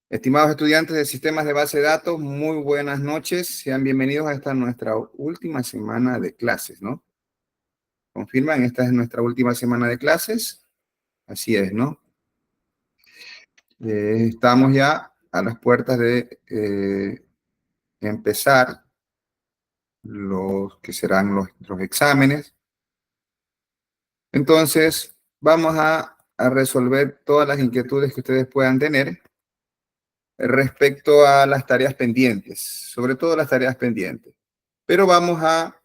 Estimados estudiantes de sistemas de base de datos, muy buenas noches. Sean bienvenidos a esta nuestra última semana de clases, ¿no? ¿Confirman? Esta es nuestra última semana de clases. Así es, ¿no? Estamos ya a las puertas de empezar los que serán los exámenes. Entonces, vamos a resolver todas las inquietudes que ustedes puedan tener respecto a las tareas pendientes, sobre todo las tareas pendientes. Pero vamos a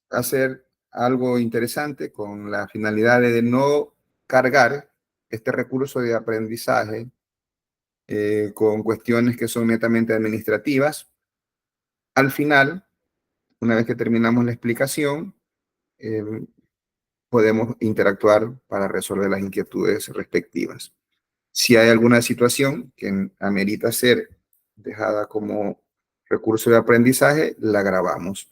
hacer algo interesante con la finalidad de no cargar este recurso de aprendizaje con cuestiones que son netamente administrativas. Al final, una vez que terminamos la explicación, eh, podemos interactuar para resolver las inquietudes respectivas. Si hay alguna situación que amerita ser dejada como recurso de aprendizaje, la grabamos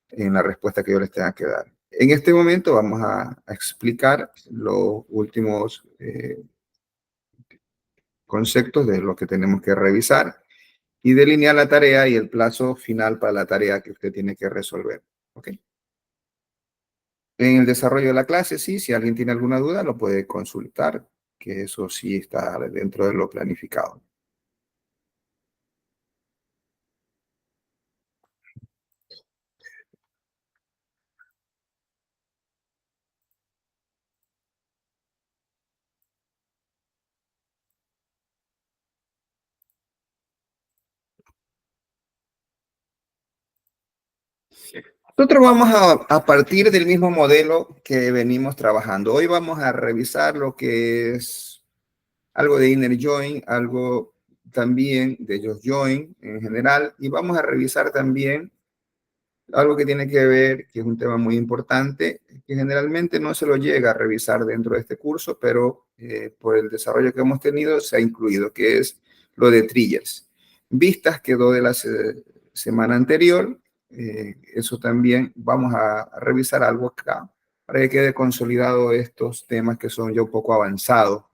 en la respuesta que yo les tenga que dar. En este momento vamos a explicar los últimos conceptos de lo que tenemos que revisar y delinear la tarea y el plazo final para la tarea que usted tiene que resolver. ¿Ok? En el desarrollo de la clase, sí, si alguien tiene alguna duda, lo puede consultar, que eso sí está dentro de lo planificado. Nosotros vamos a partir del mismo modelo que venimos trabajando. Hoy vamos a revisar lo que es algo de inner join, algo también de just join en general, y vamos a revisar también algo que tiene que ver, que es un tema muy importante, que generalmente no se lo llega a revisar dentro de este curso, pero por el desarrollo que hemos tenido se ha incluido, que es lo de triggers. Vistas quedó de la semana anterior, eso también vamos a revisar algo acá, para que quede consolidado estos temas que son ya un poco avanzados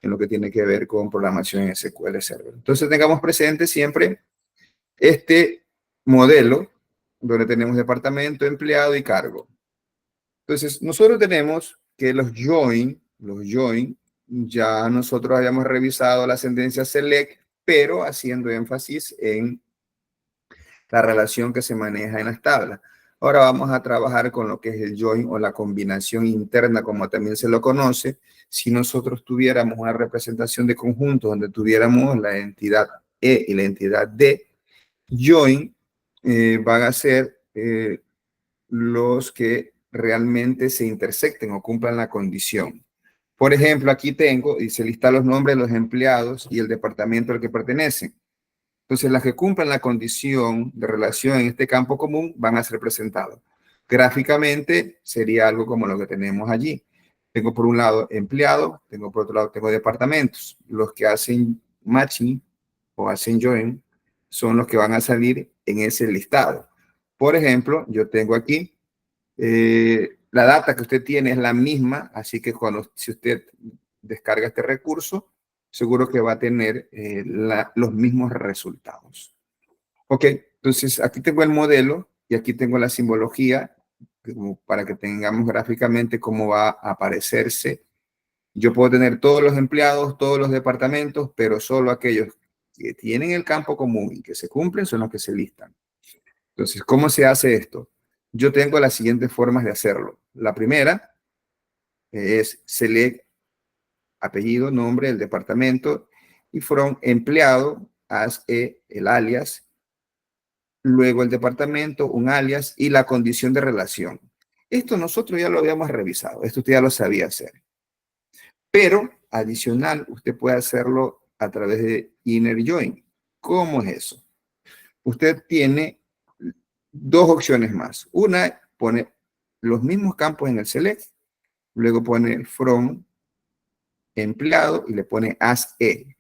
en lo que tiene que ver con programación en SQL Server. Entonces tengamos presente siempre este modelo donde tenemos departamento, empleado y cargo. Entonces, nosotros tenemos que los join, ya nosotros habíamos revisado la sentencia select, pero haciendo énfasis en la relación que se maneja en las tablas. Ahora vamos a trabajar con lo que es el join o la combinación interna, como también se lo conoce. Si nosotros tuviéramos una representación de conjuntos donde tuviéramos la entidad E y la entidad D, join van a ser los que realmente se intersecten o cumplan la condición. Por ejemplo, aquí tengo, y se listan los nombres de los empleados y el departamento al que pertenecen. Entonces, las que cumplan la condición de relación en este campo común van a ser presentados. Gráficamente sería algo como lo que tenemos allí. Tengo por un lado empleado, tengo por otro lado tengo departamentos. Los que hacen matching o hacen join son los que van a salir en ese listado. Por ejemplo, yo tengo aquí la data que usted tiene es la misma, así que si usted descarga este recurso, seguro que va a tener los mismos resultados. Ok, entonces aquí tengo el modelo y aquí tengo la simbología para que tengamos gráficamente cómo va a aparecerse. Yo puedo tener todos los empleados, todos los departamentos, pero solo aquellos que tienen el campo común y que se cumplen son los que se listan. Entonces, ¿cómo se hace esto? Yo tengo las siguientes formas de hacerlo. La primera es select apellido, nombre del departamento y from empleado, as el alias, luego el departamento, un alias y la condición de relación. Esto nosotros ya lo habíamos revisado, esto usted ya lo sabía hacer. Pero adicional, usted puede hacerlo a través de inner join. ¿Cómo es eso? Usted tiene dos opciones más. Una, pone los mismos campos en el select, luego pone from empleado y le pone as e.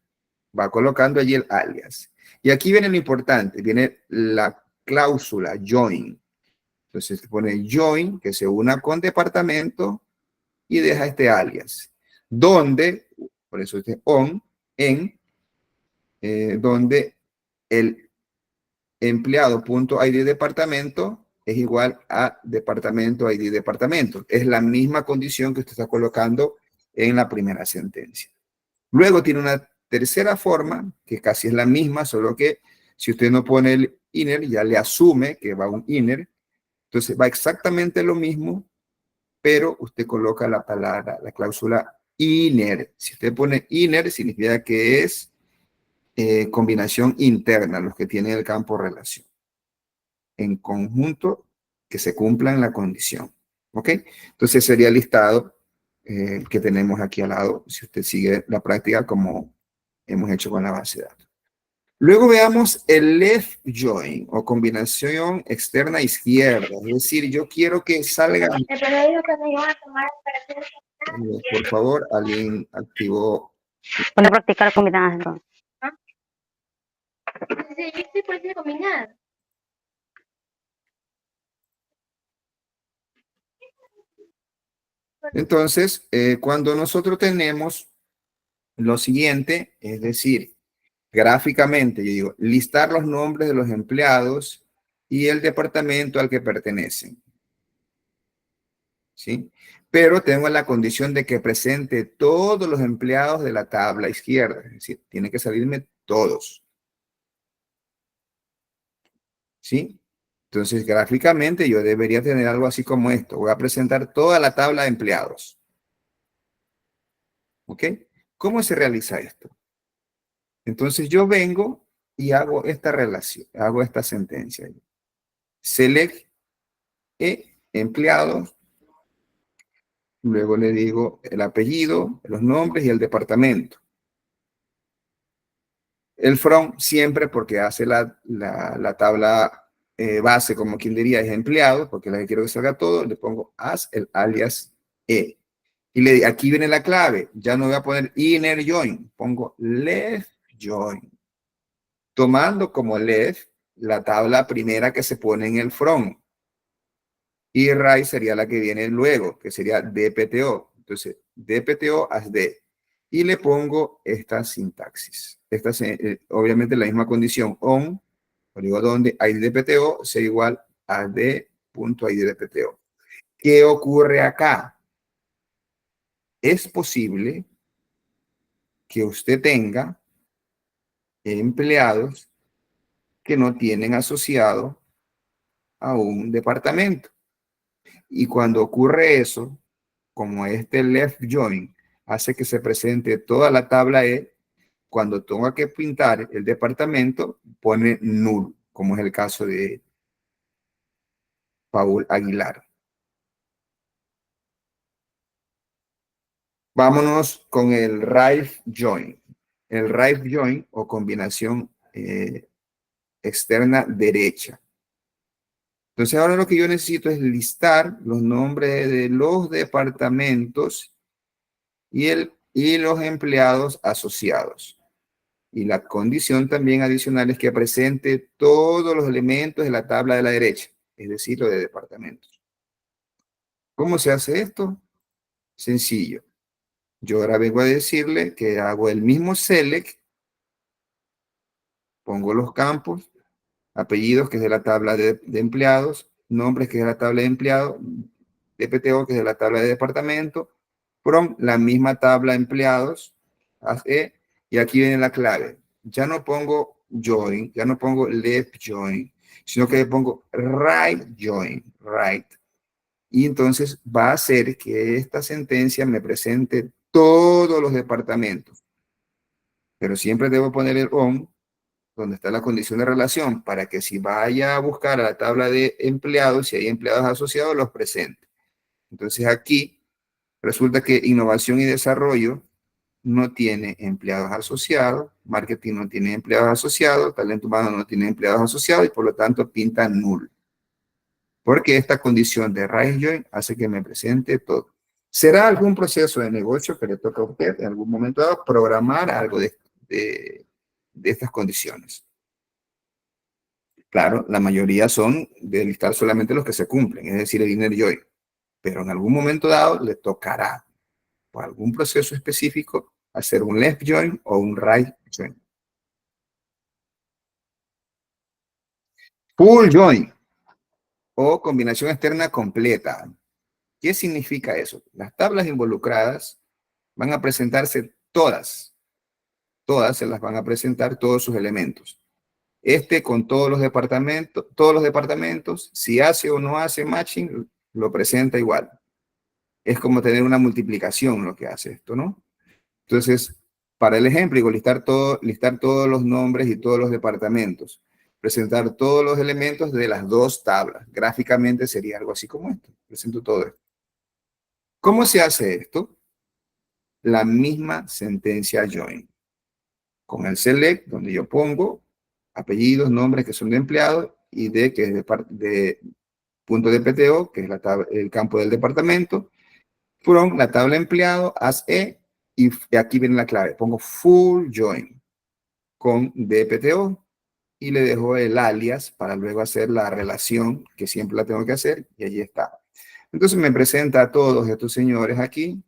Va colocando allí el alias. Y aquí viene lo importante, viene la cláusula join. Entonces se pone join, que se una con departamento y deja este alias. Donde, por eso este on, en, donde el empleado.id departamento es igual a departamento ID departamento. Es la misma condición que usted está colocando en la primera sentencia. Luego tiene una tercera forma, que casi es la misma, solo que si usted no pone el inner, ya le asume que va un inner. Entonces va exactamente lo mismo, pero usted coloca la palabra, la cláusula inner. Si usted pone inner, significa que es combinación interna, los que tienen el campo relación. En conjunto, que se cumplan la condición. ¿Ok? Entonces sería el listado que tenemos aquí al lado, si usted sigue la práctica como hemos hecho con la base de datos. Luego veamos el left join o combinación externa izquierda. Es decir, yo quiero que salga. Por favor, alguien activó. Pone a practicar combinadas entonces. Sí, yo estoy por decir combinar. Entonces, cuando nosotros tenemos lo siguiente, es decir, gráficamente, yo digo, listar los nombres de los empleados y el departamento al que pertenecen. ¿Sí? Pero tengo la condición de que presente todos los empleados de la tabla izquierda. Es decir, tiene que salirme todos. ¿Sí? Entonces, gráficamente yo debería tener algo así como esto. Voy a presentar toda la tabla de empleados. ¿Ok? ¿Cómo se realiza esto? Entonces yo vengo y hago esta relación, hago esta sentencia. Select empleados, luego le digo el apellido, los nombres y el departamento. El from siempre porque hace la tabla base, como quien diría, es empleado, porque la que quiero que salga todo, le pongo as el alias e. Y aquí viene la clave, ya no voy a poner inner join, pongo left join. Tomando como left la tabla primera que se pone en el from. Y right sería la que viene luego, que sería DPTO. Entonces, DPTO as D. Y le pongo esta sintaxis. Esta es obviamente la misma condición. On, o digo donde ID DPTO sea igual a D.ID DPTO. ¿Qué ocurre acá? Es posible que usted tenga empleados que no tienen asociado a un departamento. Y cuando ocurre eso, como este left join hace que se presente toda la tabla E, cuando tenga que pintar el departamento, pone null, como es el caso de Paul Aguilar. Vámonos con el right join. El right join o combinación externa derecha. Entonces ahora lo que yo necesito es listar los nombres de los departamentos y los empleados asociados. Y la condición también adicional es que presente todos los elementos de la tabla de la derecha, es decir, lo de departamentos. ¿Cómo se hace esto? Sencillo. Yo ahora vengo a decirle que hago el mismo select, pongo los campos, apellidos, que es de la tabla de empleados, nombres, que es de la tabla de empleados, DPTO, que es de la tabla de departamento, from, la misma tabla de empleados, y aquí viene la clave. Ya no pongo join, ya no pongo left join, sino que le pongo right join, right. Y entonces va a hacer que esta sentencia me presente todos los departamentos. Pero siempre debo poner el on, donde está la condición de relación, para que si vaya a buscar a la tabla de empleados, si hay empleados asociados, los presente. Entonces aquí resulta que innovación y desarrollo no tiene empleados asociados, marketing no tiene empleados asociados, talento humano no tiene empleados asociados y por lo tanto pinta null. Porque esta condición de right join hace que me presente todo. ¿Será algún proceso de negocio que le toca a usted en algún momento dado programar algo de estas condiciones? Claro, la mayoría son de listar solamente los que se cumplen, es decir, el inner join. Pero en algún momento dado le tocará, por algún proceso específico, hacer un left join o un right join. Full join o combinación externa completa. ¿Qué significa eso? Las tablas involucradas van a presentarse todas se las van a presentar todos sus elementos. Con todos los departamentos, si hace o no hace matching, lo presenta igual. Es como tener una multiplicación lo que hace esto, ¿no? Entonces, para el ejemplo, digo, listar todos los nombres y todos los departamentos, presentar todos los elementos de las dos tablas. Gráficamente sería algo así como esto. Presento todo esto. ¿Cómo se hace esto? La misma sentencia join. Con el select, donde yo pongo apellidos, nombres que son de empleado y de que es de punto de PTO, que es el campo del departamento, from la tabla empleado, as y aquí viene la clave. Pongo full join con DPTO y le dejo el alias para luego hacer la relación que siempre la tengo que hacer y allí está. Entonces me presenta a todos estos señores aquí.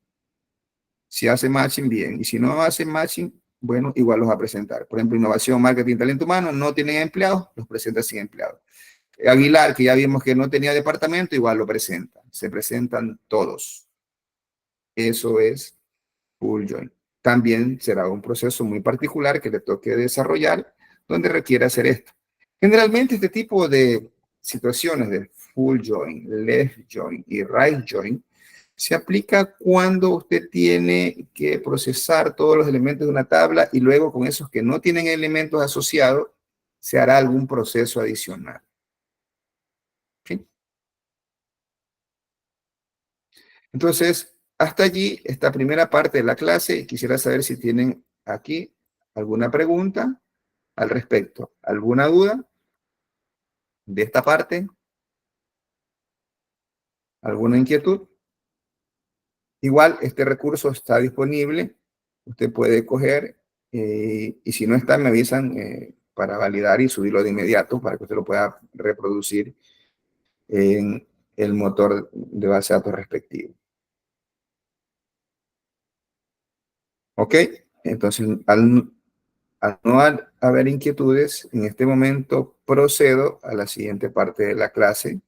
Si hace matching, bien. Y si no hace matching, bueno, igual los va a presentar. Por ejemplo, innovación, marketing, talento humano, no tienen empleados, los presenta sin empleados. Aguilar, que ya vimos que no tenía departamento, igual lo presenta. Se presentan todos. Eso es full join. También será un proceso muy particular que le toque desarrollar, donde requiere hacer esto. Generalmente este tipo de situaciones de full join, left join y right join se aplica cuando usted tiene que procesar todos los elementos de una tabla y luego con esos que no tienen elementos asociados se hará algún proceso adicional. ¿Sí? Entonces, hasta allí esta primera parte de la clase. Quisiera saber si tienen aquí alguna pregunta al respecto, alguna duda de esta parte, alguna inquietud. Igual, este recurso está disponible. Usted puede coger y si no está, me avisan para validar y subirlo de inmediato para que usted lo pueda reproducir en el motor de base de datos respectivo. ¿Ok? Entonces, al no haber inquietudes, en este momento procedo a la siguiente parte de la clase.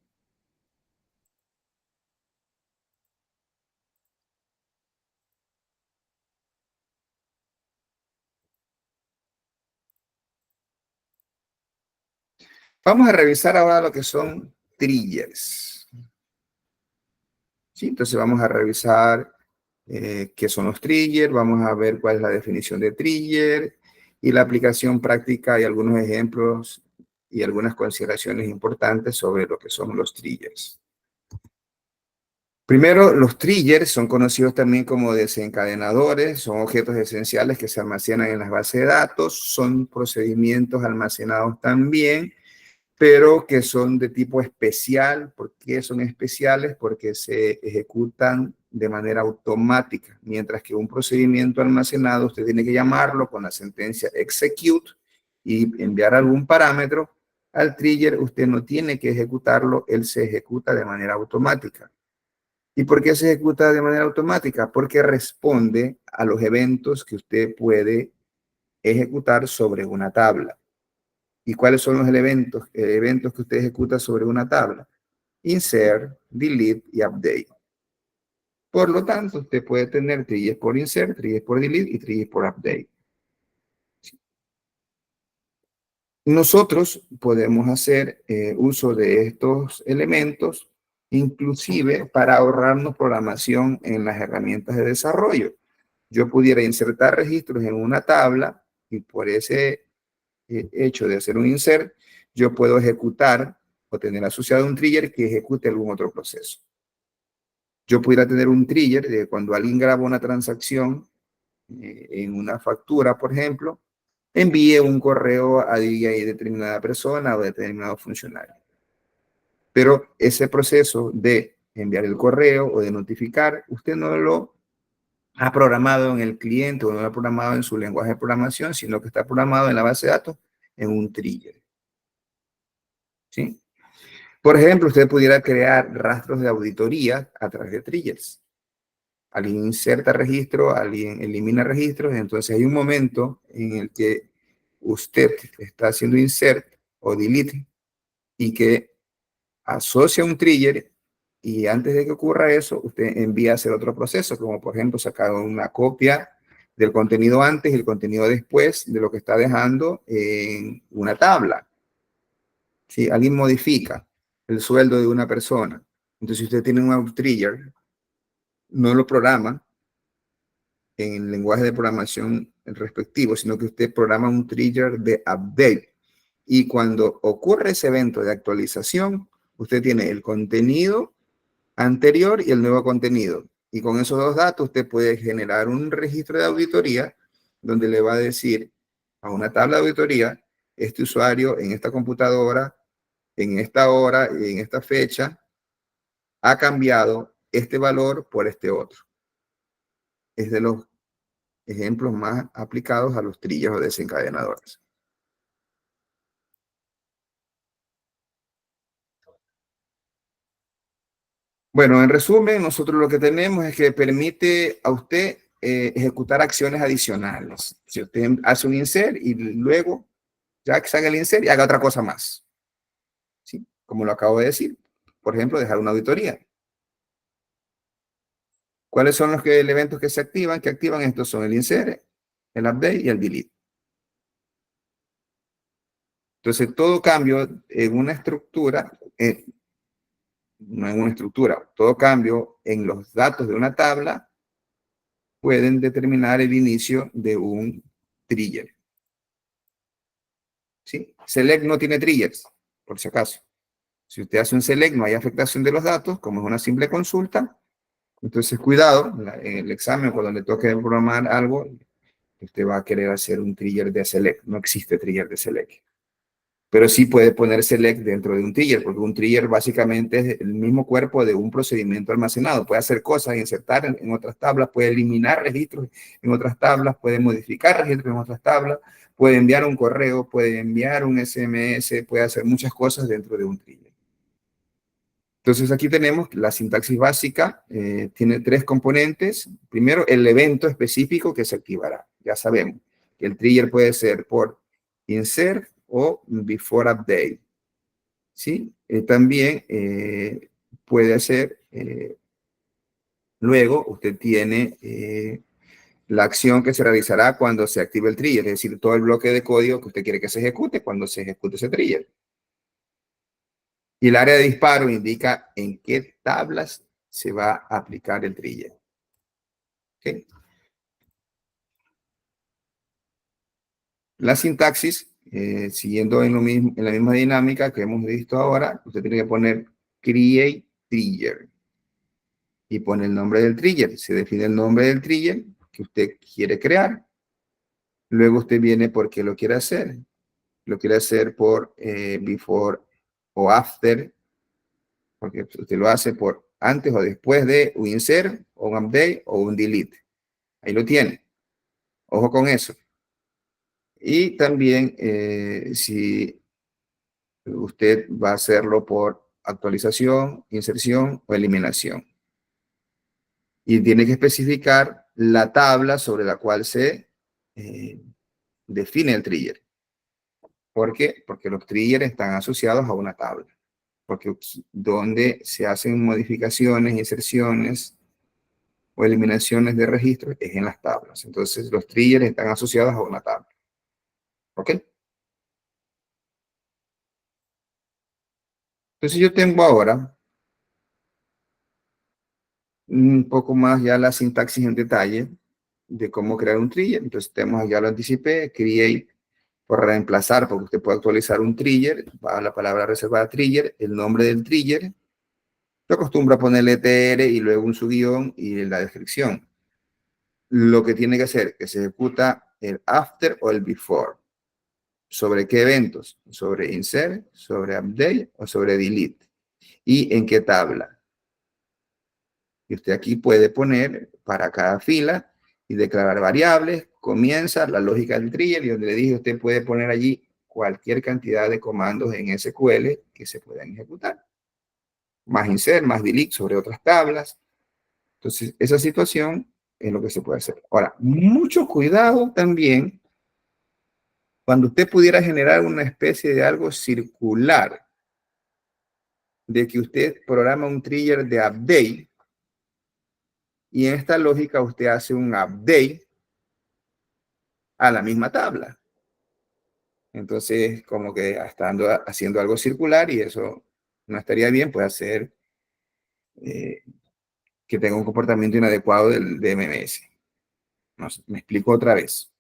Vamos a revisar ahora lo que son triggers. ¿Sí? Entonces vamos a revisar qué son los triggers, vamos a ver cuál es la definición de trigger y la aplicación práctica y algunos ejemplos y algunas consideraciones importantes sobre lo que son los triggers. Primero, los triggers son conocidos también como desencadenadores, son objetos esenciales que se almacenan en las bases de datos, son procedimientos almacenados también, pero que son de tipo especial. ¿Por qué son especiales? Porque se ejecutan de manera automática, mientras que un procedimiento almacenado usted tiene que llamarlo con la sentencia execute y enviar algún parámetro. Al trigger usted no tiene que ejecutarlo, él se ejecuta de manera automática. ¿Y por qué se ejecuta de manera automática? Porque responde a los eventos que usted puede ejecutar sobre una tabla. ¿Y cuáles son los eventos que usted ejecuta sobre una tabla? Insert, delete y update. Por lo tanto, usted puede tener triggers por insert, triggers por delete y triggers por update. Nosotros podemos hacer uso de estos elementos, inclusive para ahorrarnos programación en las herramientas de desarrollo. Yo pudiera insertar registros en una tabla y por ese hecho de hacer un insert, yo puedo ejecutar o tener asociado un trigger que ejecute algún otro proceso. Yo pudiera tener un trigger de cuando alguien graba una transacción en una factura, por ejemplo, envíe un correo a determinada persona o determinado funcionario. Pero ese proceso de enviar el correo o de notificar, usted no lo ha programado en el cliente o no lo ha programado en su lenguaje de programación, sino que está programado en la base de datos en un trigger. ¿Sí? Por ejemplo, usted pudiera crear rastros de auditoría a través de triggers. Alguien inserta registro, alguien elimina registros, entonces hay un momento en el que usted está haciendo insert o delete y que asocia un trigger, y antes de que ocurra eso, usted envía a hacer otro proceso, como por ejemplo sacar una copia del contenido antes y el contenido después de lo que está dejando en una tabla. Si alguien modifica el sueldo de una persona, entonces si usted tiene un trigger, no lo programa en el lenguaje de programación respectivo, sino que usted programa un trigger de update. Y cuando ocurre ese evento de actualización, usted tiene el contenido anterior y el nuevo contenido. Y con esos dos datos usted puede generar un registro de auditoría donde le va a decir a una tabla de auditoría, este usuario en esta computadora, en esta hora y en esta fecha, ha cambiado este valor por este otro. Es de los ejemplos más aplicados a los trillos o desencadenadores. Bueno, en resumen, nosotros lo que tenemos es que permite a usted ejecutar acciones adicionales. Si usted hace un insert y luego, ya que salga el insert, y haga otra cosa más. ¿Sí? Como lo acabo de decir. Por ejemplo, dejar una auditoría. ¿Cuáles son los elementos que se activan? Que activan estos son el insert, el update y el delete. Entonces, todo cambio en una estructura, no en una estructura, todo cambio en los datos de una tabla pueden determinar el inicio de un trigger. ¿Sí? Select no tiene triggers, por si acaso. Si usted hace un select, no hay afectación de los datos, como es una simple consulta. Entonces, cuidado, en el examen, cuando le toque programar algo, usted va a querer hacer un trigger de select. No existe trigger de select. Pero sí puede poner select dentro de un trigger, porque un trigger básicamente es el mismo cuerpo de un procedimiento almacenado. Puede hacer cosas, insertar en otras tablas, puede eliminar registros en otras tablas, puede modificar registros en otras tablas, puede enviar un correo, puede enviar un SMS, puede hacer muchas cosas dentro de un trigger. Entonces aquí tenemos la sintaxis básica, tiene tres componentes. Primero, el evento específico que se activará. Ya sabemos que el trigger puede ser por insert o before update. ¿Sí? También puede ser, luego usted tiene la acción que se realizará cuando se active el trigger, es decir, todo el bloque de código que usted quiere que se ejecute cuando se ejecute ese trigger. Y el área de disparo indica en qué tablas se va a aplicar el trigger. ¿Okay? La sintaxis, siguiendo en la misma dinámica que hemos visto ahora, usted tiene que poner create trigger y pone el nombre del trigger. Se define el nombre del trigger que usted quiere crear. Luego usted viene por qué lo quiere hacer. Lo quiere hacer por before o after, porque usted lo hace por antes o después de un insert, o un update o un delete. Ahí lo tiene. Ojo con eso. Y también si usted va a hacerlo por actualización, inserción o eliminación. Y tiene que especificar la tabla sobre la cual se define el trigger. ¿Por qué? Porque los triggers están asociados a una tabla. Porque donde se hacen modificaciones, inserciones o eliminaciones de registros es en las tablas. Entonces, los triggers están asociados a una tabla. ¿Ok? Entonces, yo tengo ahora un poco más ya la sintaxis en detalle de cómo crear un trigger. Entonces, tenemos, ya lo anticipé, create por reemplazar, porque usted puede actualizar un trigger, va a la palabra reservada trigger, el nombre del trigger. Yo acostumbro a ponerle tr y luego un subguión y la descripción. Lo que tiene que hacer, que se ejecuta el after o el before. ¿Sobre qué eventos? Sobre insert, sobre update o sobre delete. ¿Y en qué tabla? Y usted aquí puede poner para cada fila y declarar variables. Comienza la lógica del trigger y donde le dije, usted puede poner allí cualquier cantidad de comandos en SQL que se puedan ejecutar. Más insert, más delete sobre otras tablas. Entonces, esa situación es lo que se puede hacer. Ahora, mucho cuidado también cuando usted pudiera generar una especie de algo circular de que usted programa un trigger de update y en esta lógica usted hace un update a la misma tabla. Entonces, como que estando haciendo algo circular y eso no estaría bien, puede hacer que tenga un comportamiento inadecuado de MMS. No sé, me explico otra vez.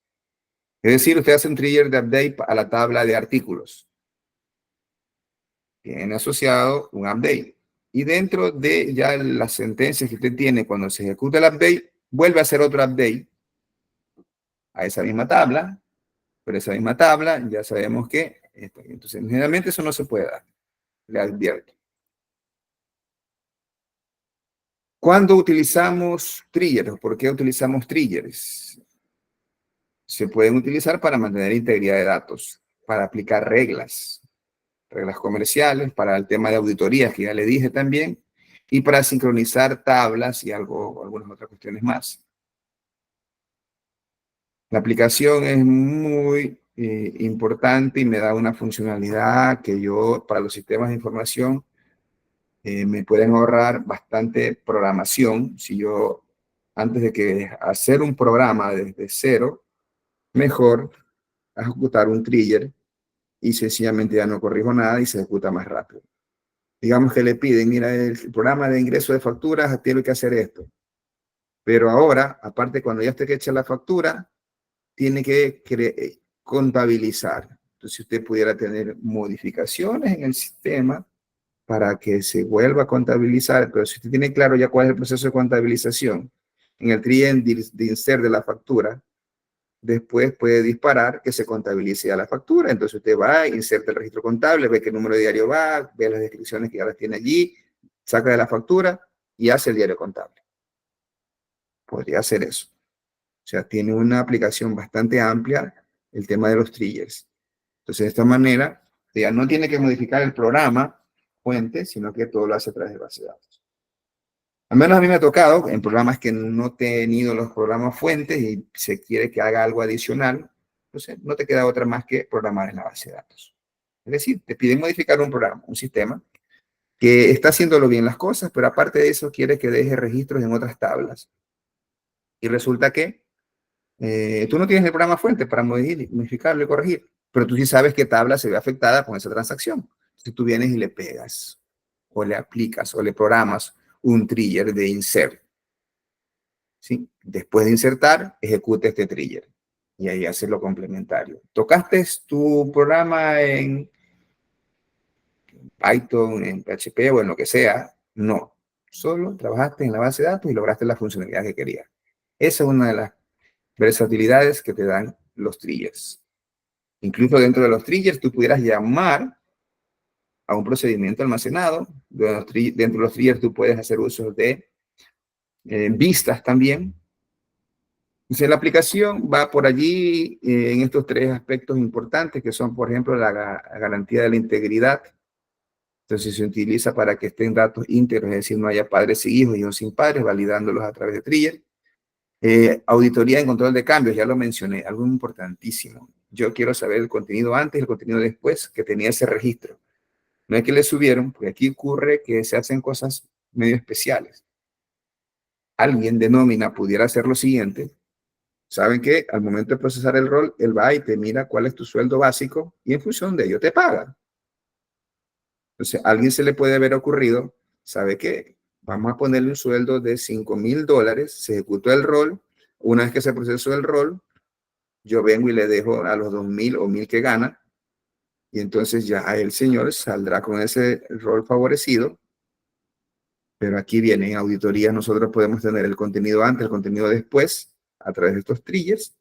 Es decir, usted hace un trigger de update a la tabla de artículos. Tiene asociado un update. Y dentro de ya las sentencias que usted tiene cuando se ejecuta el update, vuelve a hacer otro update a esa misma tabla, pero esa misma tabla ya sabemos que, entonces generalmente eso no se puede dar, le advierto. ¿Cuándo utilizamos triggers? ¿Por qué utilizamos triggers? Se pueden utilizar para mantener integridad de datos, para aplicar reglas comerciales, para el tema de auditorías que ya le dije también, y para sincronizar tablas y algunas otras cuestiones más. La aplicación es muy importante y me da una funcionalidad que yo, para los sistemas de información, me pueden ahorrar bastante programación. Si yo, antes de que hacer un programa desde cero, mejor ejecutar un trigger y sencillamente ya no corrijo nada y se ejecuta más rápido. Digamos que le piden, mira, el programa de ingreso de facturas tiene que hacer esto. Pero ahora, aparte, cuando ya esté que echa la factura, tiene que contabilizar. Entonces, si usted pudiera tener modificaciones en el sistema para que se vuelva a contabilizar, pero si usted tiene claro ya cuál es el proceso de contabilización en el trigger de insert de la factura, después puede disparar que se contabilice ya la factura. Entonces usted va, inserta el registro contable, ve qué número de diario va, ve las descripciones que ya las tiene allí, saca de la factura y hace el diario contable. Podría hacer eso. O sea, tiene una aplicación bastante amplia el tema de los triggers. Entonces, de esta manera, ya no tiene que modificar el programa fuente, sino que todo lo hace a través de base de datos. Al menos a mí me ha tocado en programas que no he tenido los programas fuentes y se quiere que haga algo adicional, entonces no te queda otra más que programar en la base de datos. Es decir, te piden modificar un programa, un sistema, que está haciéndolo bien las cosas, pero aparte de eso quiere que deje registros en otras tablas. Y resulta que tú no tienes el programa fuente para modificarlo y corregir, pero tú sí sabes qué tabla se ve afectada con esa transacción. Si tú vienes y le pegas, o le aplicas, o le programas un trigger de insert, ¿sí? Después de insertar, ejecuta este trigger. Y ahí haces lo complementario. ¿Tocaste tu programa en Python, en PHP o en lo que sea? No. Solo trabajaste en la base de datos y lograste la funcionalidad que querías. Esa es una de las versatilidades que te dan los triggers. Incluso dentro de los triggers, tú pudieras llamar a un procedimiento almacenado. Dentro de los triggers, tú puedes hacer uso de vistas también. Entonces, la aplicación va por allí en estos tres aspectos importantes, que son, por ejemplo, la garantía de la integridad. Entonces, se utiliza para que estén datos íntegros, es decir, no haya padres y hijos y hijos sin padres, validándolos a través de trigger. Auditoría en control de cambios, ya lo mencioné, algo importantísimo. Yo quiero saber el contenido antes y el contenido después que tenía ese registro. No es que le subieron, porque aquí ocurre que se hacen cosas medio especiales. Alguien de nómina pudiera hacer lo siguiente. Saben que al momento de procesar el rol, él va y te mira cuál es tu sueldo básico y en función de ello te paga. Entonces, a alguien se le puede haber ocurrido, ¿sabe qué? Vamos a ponerle un sueldo de $5,000, se ejecutó el rol. Una vez que se procesó el rol, yo vengo y le dejo a los 2,000 o 1,000 que gana, y entonces ya el señor saldrá con ese rol favorecido. Pero aquí viene, en auditoría nosotros podemos tener el contenido antes, el contenido después, a través de estos triggers,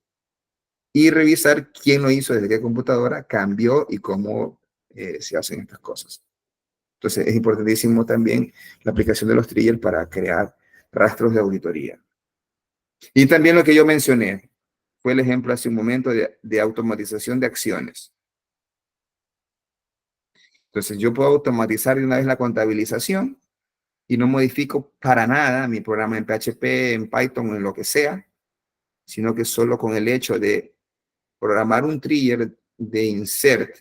y revisar quién lo hizo, desde qué computadora, cambió y cómo se hacen estas cosas. Entonces es importantísimo también la aplicación de los triggers para crear rastros de auditoría. Y también lo que yo mencioné, fue el ejemplo hace un momento de automatización de acciones. Entonces yo puedo automatizar de una vez la contabilización y no modifico para nada mi programa en PHP, en Python, en lo que sea, sino que solo con el hecho de programar un trigger de insert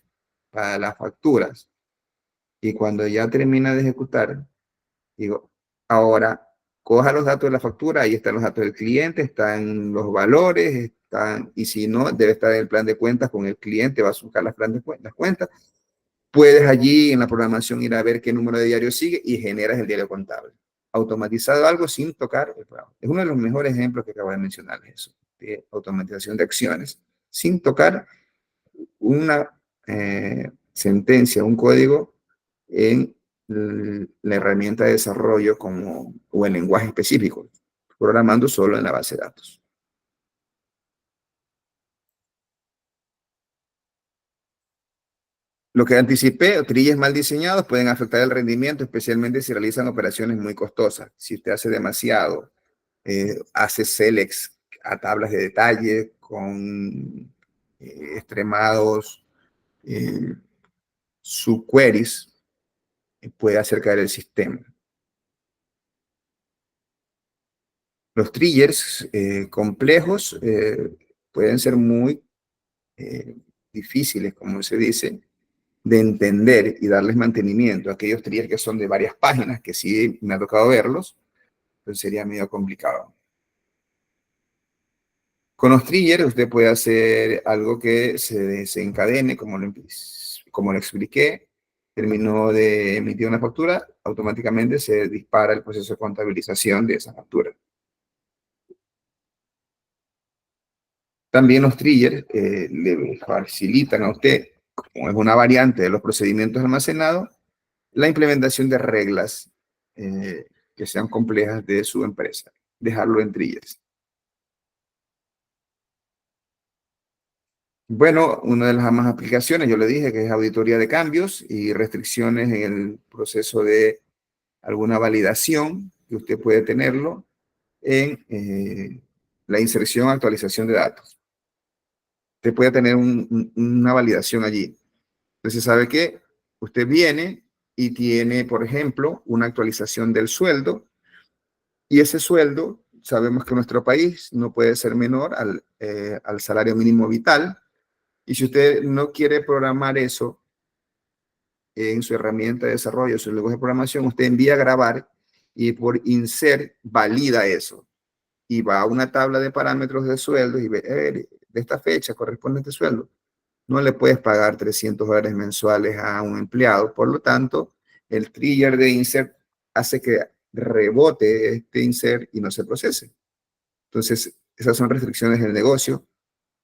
para las facturas Y cuando ya termina de ejecutar, digo, ahora coja los datos de la factura, ahí están los datos del cliente, están los valores, están, y si no, debe estar en el plan de cuentas con el cliente, va a buscar las cuentas. Puedes allí en la programación ir a ver qué número de diario sigue y generas el diario contable. Automatizado algo sin tocar el programa. Es uno de los mejores ejemplos que acabo de mencionar, eso, de automatización de acciones, sin tocar una sentencia, un código en la herramienta de desarrollo como, o el lenguaje específico, programando solo en la base de datos. Lo que anticipé, trillas mal diseñados pueden afectar el rendimiento, especialmente si realizan operaciones muy costosas. Si usted hace demasiado, hace selects a tablas de detalle con extremados subqueries, puede hacer caer el sistema. Los triggers complejos pueden ser muy difíciles, como se dice, de entender y darles mantenimiento. Aquellos triggers que son de varias páginas, que sí me ha tocado verlos, pues sería medio complicado. Con los triggers usted puede hacer algo que se desencadene, como lo expliqué. Terminó de emitir una factura, automáticamente se dispara el proceso de contabilización de esa factura. También los triggers le facilitan a usted, como es una variante de los procedimientos almacenados, la implementación de reglas que sean complejas de su empresa. Dejarlo en triggers. Bueno, una de las más aplicaciones, yo le dije que es auditoría de cambios y restricciones en el proceso de alguna validación que usted puede tenerlo en la inserción, actualización de datos. Usted puede tener una validación allí. Entonces, ¿sabe qué? Usted viene y tiene, por ejemplo, una actualización del sueldo y ese sueldo, sabemos que en nuestro país no puede ser menor al salario mínimo vital. Y si usted no quiere programar eso en su herramienta de desarrollo, su lenguaje de programación, usted envía a grabar y por insert valida eso. Y va a una tabla de parámetros de sueldo y ve, de esta fecha corresponde este sueldo. No le puedes pagar $300 mensuales a un empleado. Por lo tanto, el trigger de insert hace que rebote este insert y no se procese. Entonces, esas son restricciones del negocio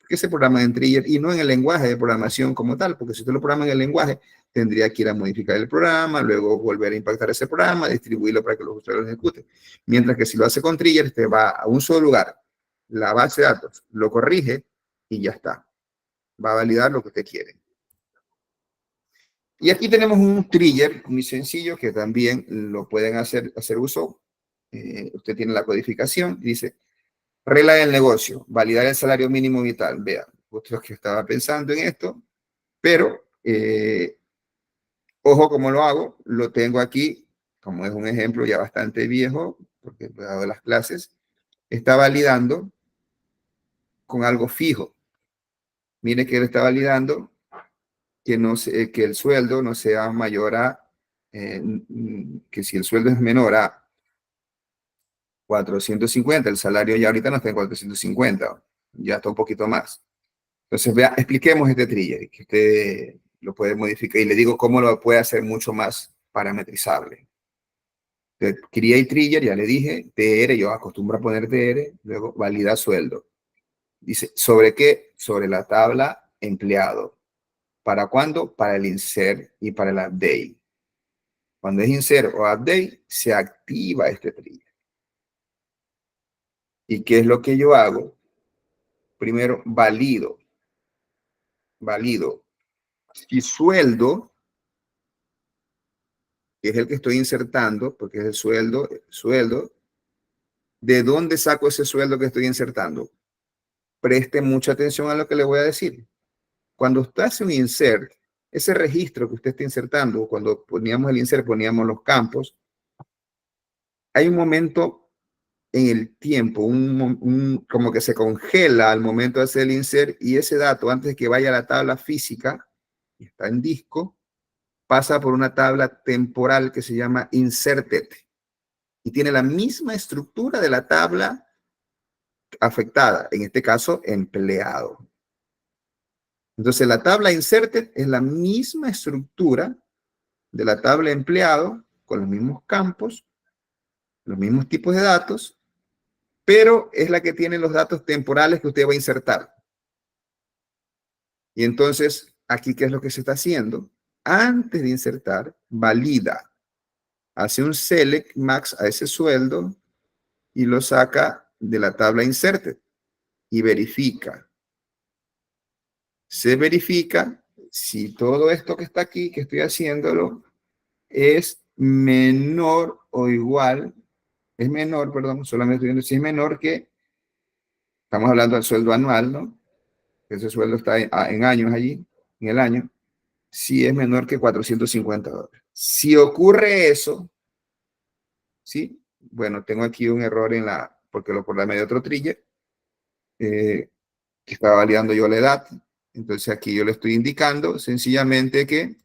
que se programa en trigger y no en el lenguaje de programación como tal, porque si usted lo programa en el lenguaje, tendría que ir a modificar el programa, luego volver a impactar ese programa, distribuirlo para que los usuarios lo ejecuten. Mientras que si lo hace con trigger, usted va a un solo lugar, la base de datos, lo corrige y ya está. Va a validar lo que usted quiere. Y aquí tenemos un trigger muy sencillo que también lo pueden hacer uso. Usted tiene la codificación y dice, regla del negocio, validar el salario mínimo vital. Vean, justo que estaba pensando en esto, pero ojo cómo lo hago, lo tengo aquí, como es un ejemplo ya bastante viejo, porque he dado las clases, está validando con algo fijo. Mire que él está validando que, que el sueldo no sea mayor a, que si el sueldo es menor a 450, el salario ya ahorita no está en 450, ya está un poquito más. Entonces, vea, expliquemos este trigger, que usted lo puede modificar y le digo cómo lo puede hacer mucho más parametrizable. Create trigger, ya le dije, TR, yo acostumbro a poner TR, luego valida sueldo. Dice, ¿sobre qué? Sobre la tabla empleado. ¿Para cuándo? Para el insert y para el update. Cuando es insert o update, se activa este trigger. ¿Y qué es lo que yo hago? Primero, valido. Si sueldo, que es el que estoy insertando, porque es el sueldo, ¿de dónde saco ese sueldo que estoy insertando? Preste mucha atención a lo que le voy a decir. Cuando usted hace un insert, ese registro que usted está insertando, cuando poníamos el insert, poníamos los campos, hay un momento en el tiempo, como que se congela al momento de hacer el insert y ese dato, antes de que vaya a la tabla física, está en disco, pasa por una tabla temporal que se llama inserted y tiene la misma estructura de la tabla afectada, en este caso, empleado. Entonces, la tabla inserted es la misma estructura de la tabla empleado, con los mismos campos, los mismos tipos de datos, pero es la que tiene los datos temporales que usted va a insertar. Y entonces, aquí, ¿qué es lo que se está haciendo? Antes de insertar, valida, hace un select max a ese sueldo y lo saca de la tabla inserted y verifica. Se verifica si todo esto que está aquí, que estoy haciéndolo, es menor o igual, es menor, perdón, solamente estoy viendo si es menor que, estamos hablando del sueldo anual, ¿no? Ese sueldo está en años allí, en el año, si es menor que $450. Si ocurre eso, ¿sí? Bueno, tengo aquí un error en la, porque lo programé de otro trigger, que estaba validando yo la edad. Entonces aquí yo le estoy indicando sencillamente que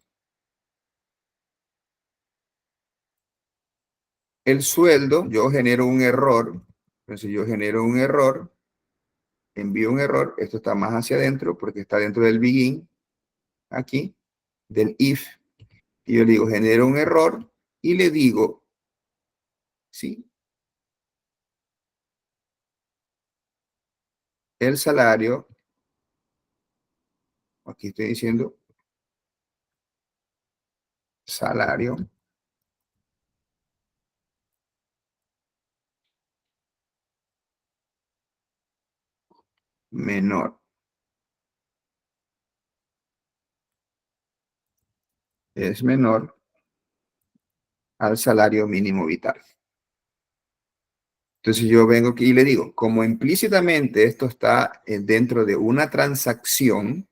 el sueldo, yo genero un error. Entonces yo genero un error, envío un error, esto está más hacia adentro porque está dentro del begin, aquí, del if. Y yo le digo, genero un error y le digo, sí, el salario, aquí estoy diciendo salario menor, es menor al salario mínimo vital. Entonces yo vengo aquí y le digo, como implícitamente esto está dentro de una transacción,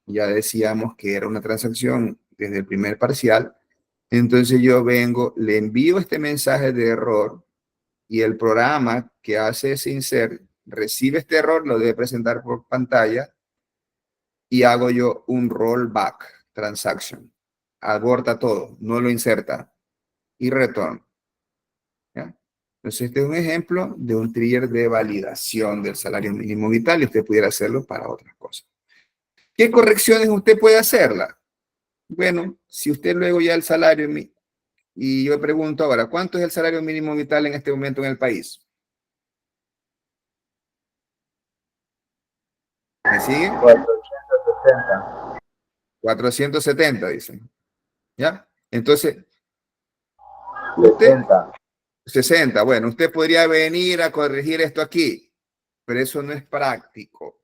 ya decíamos que era una transacción desde el primer parcial, entonces yo vengo, le envío este mensaje de error y el programa que hace ese insert recibe este error, lo debe presentar por pantalla y hago yo un rollback transaction. Aborta todo, no lo inserta y retorno. ¿Ya? Entonces, este es un ejemplo de un trigger de validación del salario mínimo vital y usted pudiera hacerlo para otras cosas. ¿Qué correcciones usted puede hacerla? Bueno, si usted luego ya el salario, y yo pregunto ahora, ¿cuánto es el salario mínimo vital en este momento en el país? ¿Me sigue? 460. 470, dicen. ¿Ya? Entonces, usted, 60. 60, bueno, usted podría venir a corregir esto aquí, pero eso no es práctico.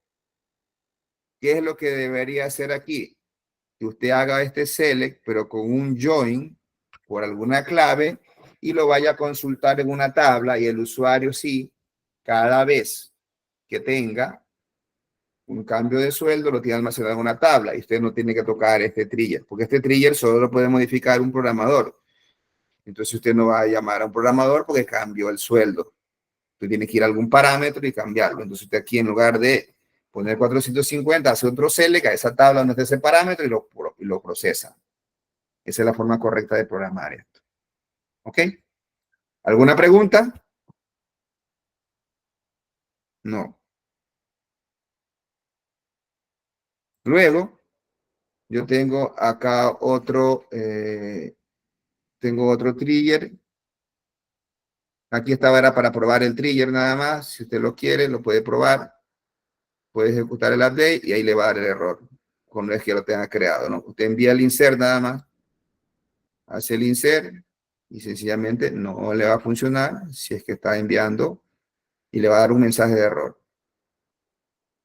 ¿Qué es lo que debería hacer aquí? Que usted haga este select, pero con un join por alguna clave y lo vaya a consultar en una tabla y el usuario sí, cada vez que tenga un cambio de sueldo lo tiene almacenado en una tabla y usted no tiene que tocar este trigger, porque este trigger solo lo puede modificar un programador. Entonces usted no va a llamar a un programador porque cambió el sueldo. Usted tiene que ir a algún parámetro y cambiarlo. Entonces usted aquí en lugar de poner 450, hace otro select a esa tabla donde está ese parámetro y lo procesa. Esa es la forma correcta de programar esto. ¿Ok? ¿Alguna pregunta? No. Luego, yo tengo acá tengo otro trigger. Aquí estaba era para probar el trigger nada más. Si usted lo quiere, lo puede probar. Puede ejecutar el update y ahí le va a dar el error. Cuando es que lo tenga creado, ¿no? Usted envía el insert nada más. Hace el insert y sencillamente no le va a funcionar si es que está enviando y le va a dar un mensaje de error.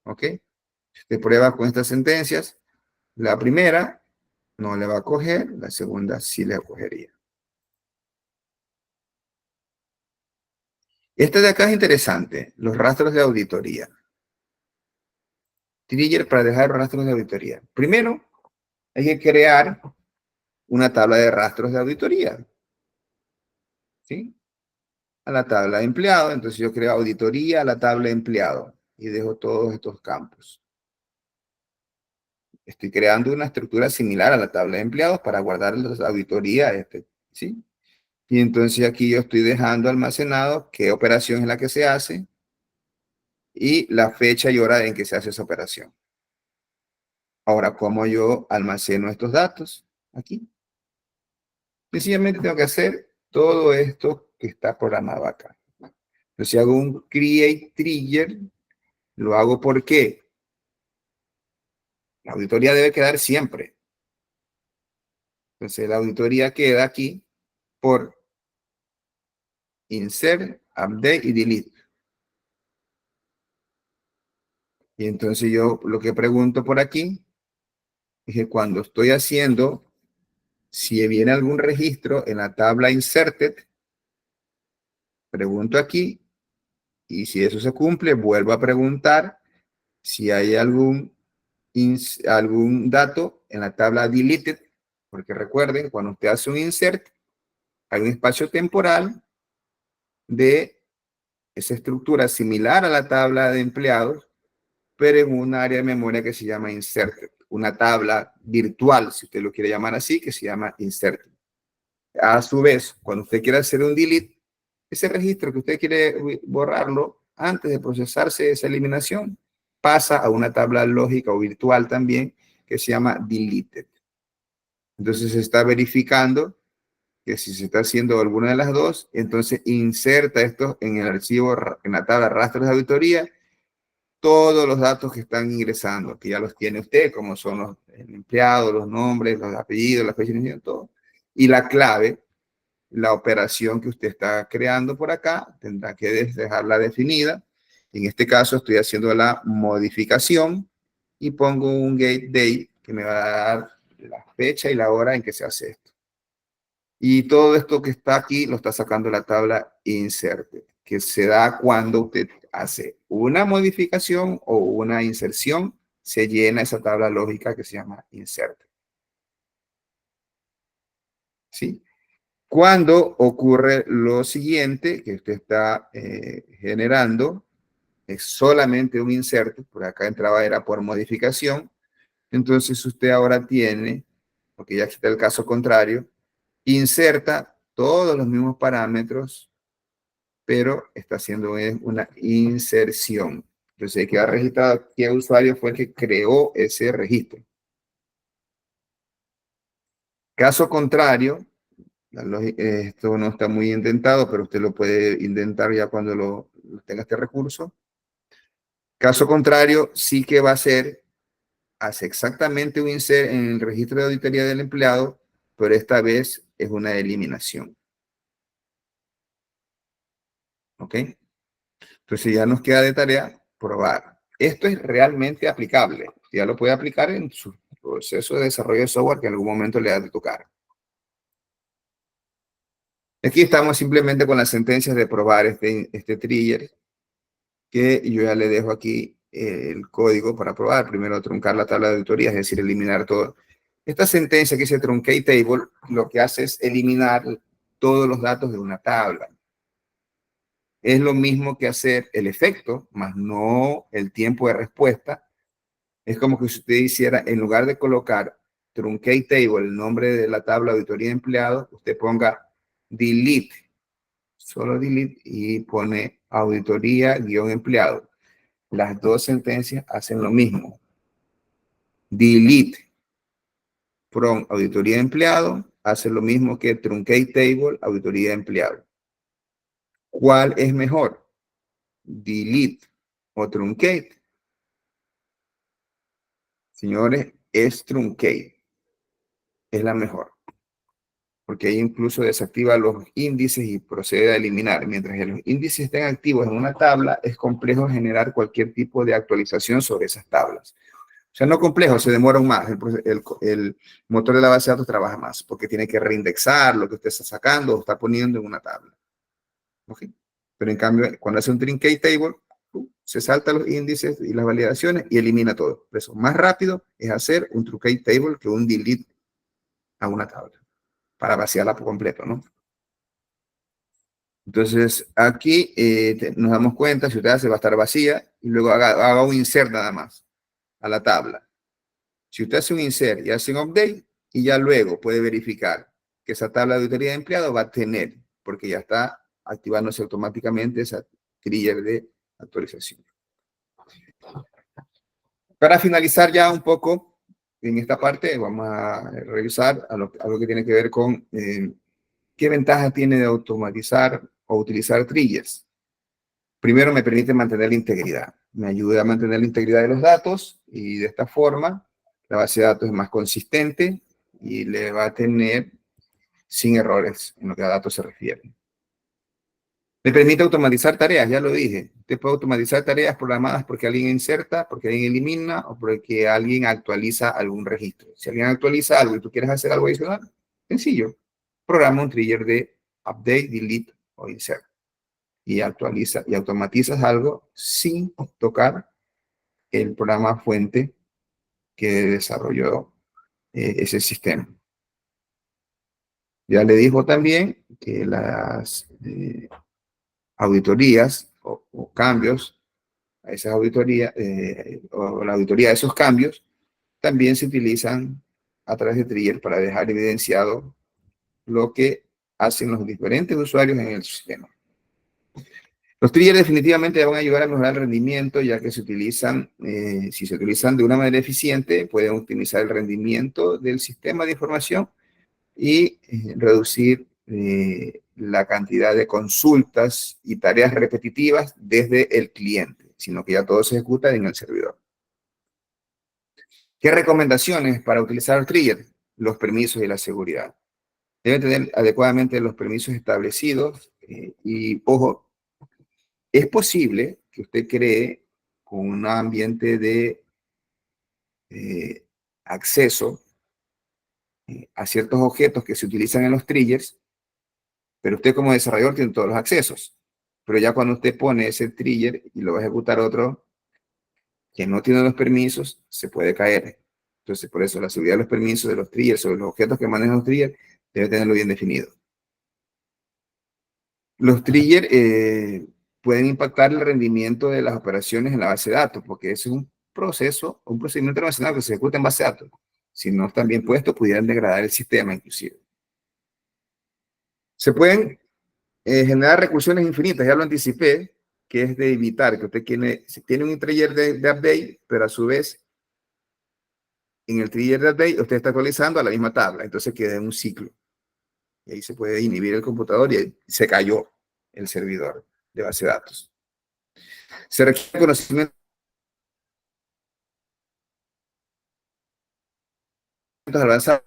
¿Ok? Si usted prueba con estas sentencias, la primera no le va a coger, la segunda sí le cogería. Este de acá es interesante, los rastros de auditoría. Trigger para dejar rastros de auditoría. Primero, hay que crear una tabla de rastros de auditoría. ¿Sí? A la tabla de empleado, entonces yo creo auditoría a la tabla de empleado y dejo todos estos campos. Estoy creando una estructura similar a la tabla de empleados para guardar las auditorías, ¿sí? Y entonces aquí yo estoy dejando almacenado qué operación es la que se hace y la fecha y hora en que se hace esa operación. Ahora, ¿cómo yo almaceno estos datos? Aquí. Sencillamente tengo que hacer todo esto que está programado acá. Entonces, si hago un create trigger, lo hago porque la auditoría debe quedar siempre. Entonces, la auditoría queda aquí por insert, update y delete. Y entonces yo lo que pregunto por aquí es que cuando estoy haciendo, si viene algún registro en la tabla inserted, pregunto aquí y si eso se cumple, vuelvo a preguntar si hay algún dato en la tabla deleted, porque recuerden, cuando usted hace un insert, hay un espacio temporal de esa estructura similar a la tabla de empleados, pero en un área de memoria que se llama inserted, una tabla virtual, si usted lo quiere llamar así, que se llama inserted. A su vez, cuando usted quiere hacer un delete, ese registro que usted quiere borrarlo antes de procesarse esa eliminación, pasa a una tabla lógica o virtual también que se llama deleted. Entonces se está verificando que si se está haciendo alguna de las dos, entonces inserta esto en el archivo, en la tabla rastros de auditoría, todos los datos que están ingresando, que ya los tiene usted, como son los empleados, los nombres, los apellidos, la fecha de nacimiento, todo. Y la clave, la operación que usted está creando por acá, tendrá que dejarla definida. En este caso estoy haciendo la modificación y pongo un get date que me va a dar la fecha y la hora en que se hace esto. Y todo esto que está aquí lo está sacando la tabla inserted, que se da cuando usted hace una modificación o una inserción, se llena esa tabla lógica que se llama inserted. ¿Sí? Cuando ocurre lo siguiente, que usted está generando, es solamente un insert, por acá entraba era por modificación, entonces usted ahora tiene, porque ya está el caso contrario, inserta todos los mismos parámetros, pero está haciendo una inserción. Entonces hay que dar registrado qué usuario fue el que creó ese registro. Caso contrario, esto no está muy intentado, pero usted lo puede intentar ya cuando lo tenga este recurso. Caso contrario, sí que va a ser, hace exactamente un insert en el registro de auditoría del empleado, pero esta vez es una eliminación. ¿Ok? Entonces ya nos queda de tarea probar. Esto es realmente aplicable. Ya lo puede aplicar en su proceso de desarrollo de software que en algún momento le ha de tocar. Aquí estamos simplemente con las sentencias de probar este trigger, que yo ya le dejo aquí el código para probar. Primero truncar la tabla de auditoría, es decir, eliminar todo. Esta sentencia que dice truncate table, lo que hace es eliminar todos los datos de una tabla. Es lo mismo que hacer el efecto, más no el tiempo de respuesta. Es como que si usted hiciera, en lugar de colocar truncate table, el nombre de la tabla de auditoría de empleados, usted ponga delete, solo delete, y pone auditoría-empleado. Las dos sentencias hacen lo mismo. Delete from auditoría de empleado hace lo mismo que truncate table, auditoría de empleado. ¿Cuál es mejor? Delete o truncate. Señores, es truncate. Es la mejor. Porque ahí incluso desactiva los índices y procede a eliminar. Mientras que los índices estén activos en una tabla, es complejo generar cualquier tipo de actualización sobre esas tablas. O sea, no complejo, se demora aún más. El motor de la base de datos trabaja más porque tiene que reindexar lo que usted está sacando o está poniendo en una tabla. ¿Ok? Pero en cambio, cuando hace un truncate table, se salta los índices y las validaciones y elimina todo. Por eso, más rápido es hacer un truncate table que un delete a una tabla para vaciarla por completo, ¿no? Entonces, aquí nos damos cuenta, si usted hace, va a estar vacía y luego haga un insert nada más a la tabla. Si usted hace un insert y hace un update, y ya luego puede verificar que esa tabla de auditoría de empleado va a tener, porque ya está activándose automáticamente esa trigger de actualización. Para finalizar ya un poco en esta parte, vamos a revisar algo que tiene que ver con qué ventaja tiene de automatizar o utilizar triggers. Primero, me permite mantener la integridad. Me ayuda a mantener la integridad de los datos y de esta forma la base de datos es más consistente y le va a tener sin errores en lo que a datos se refiere. Me permite automatizar tareas, ya lo dije. Usted puede automatizar tareas programadas porque alguien inserta, porque alguien elimina o porque alguien actualiza algún registro. Si alguien actualiza algo y tú quieres hacer algo adicional, sencillo. Programa un trigger de update, delete o insert. Y actualiza y automatizas algo sin tocar el programa fuente que desarrolló ese sistema. Ya le dijo también que las auditorías o cambios a esas auditorías o la auditoría de esos cambios también se utilizan a través de trigger para dejar evidenciado lo que hacen los diferentes usuarios en el sistema. Los triggers definitivamente van a ayudar a mejorar el rendimiento, ya que se utilizan, si se utilizan de una manera eficiente, pueden optimizar el rendimiento del sistema de información y reducir la cantidad de consultas y tareas repetitivas desde el cliente, sino que ya todo se ejecuta en el servidor. ¿Qué recomendaciones para utilizar el trigger? Los permisos y la seguridad. Deben tener adecuadamente los permisos establecidos y, ojo, es posible que usted cree con un ambiente de acceso a ciertos objetos que se utilizan en los triggers, pero usted como desarrollador tiene todos los accesos. Pero ya cuando usted pone ese trigger y lo va a ejecutar otro que no tiene los permisos, se puede caer. Entonces, por eso la seguridad de los permisos de los triggers o de los objetos que manejan los triggers debe tenerlo bien definido. Los triggers pueden impactar el rendimiento de las operaciones en la base de datos, porque es un proceso, un procedimiento relacionado que se ejecuta en base de datos. Si no están bien puestos, pudieran degradar el sistema inclusive. Se pueden generar recursiones infinitas, ya lo anticipé, que es de evitar que usted tiene un trigger de update, pero a su vez, en el trigger de update, usted está actualizando a la misma tabla, entonces queda en un ciclo. Y ahí se puede inhibir el computador y se cayó el servidor de base de datos. Se requiere conocimiento avanzados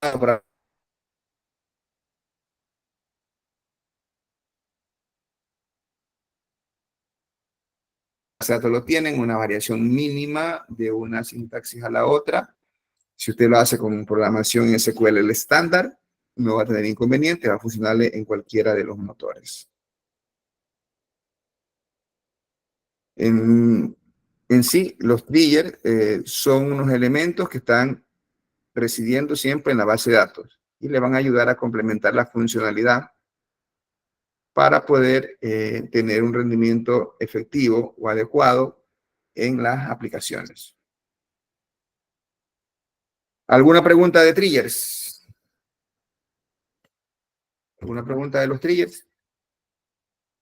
para base de datos lo tienen, una variación mínima de una sintaxis a la otra. Si usted lo hace con programación SQL el estándar, no va a tener inconveniente, va a funcionarle en cualquiera de los motores. En sí, los triggers son unos elementos que están residiendo siempre en la base de datos y le van a ayudar a complementar la funcionalidad para poder tener un rendimiento efectivo o adecuado en las aplicaciones. ¿Alguna pregunta de triggers? ¿Alguna pregunta de los triggers?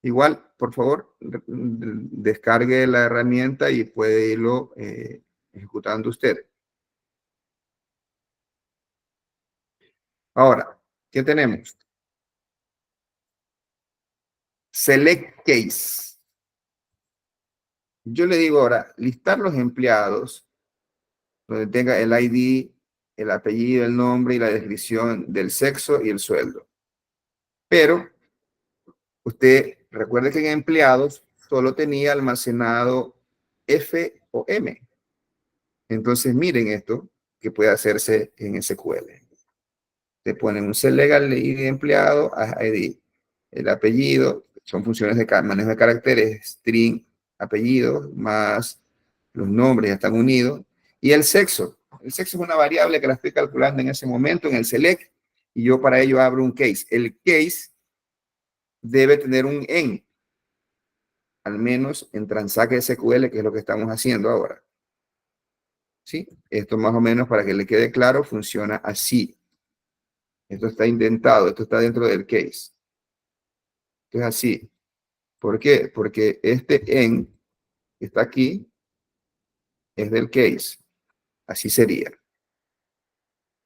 Igual, por favor, descargue la herramienta y puede irlo ejecutando usted. Ahora, ¿qué tenemos? Select case. Yo le digo ahora, listar los empleados donde tenga el ID, el apellido, el nombre y la descripción del sexo y el sueldo. Pero usted recuerde que en empleados solo tenía almacenado F o M. Entonces miren esto que puede hacerse en SQL. Te ponen un select al ID de empleado, ID, el apellido, son funciones de manejo de caracteres, string, apellido, más los nombres ya están unidos, y el sexo. El sexo es una variable que la estoy calculando en ese momento en el select, y yo para ello abro un case. El case debe tener un en. al menos en Transact SQL, que es lo que estamos haciendo ahora. ¿Sí? Esto más o menos, para que le quede claro, funciona así. Esto está indentado, esto está dentro del case. Esto es así. ¿Por qué? Porque este en que está aquí es del case. Así sería.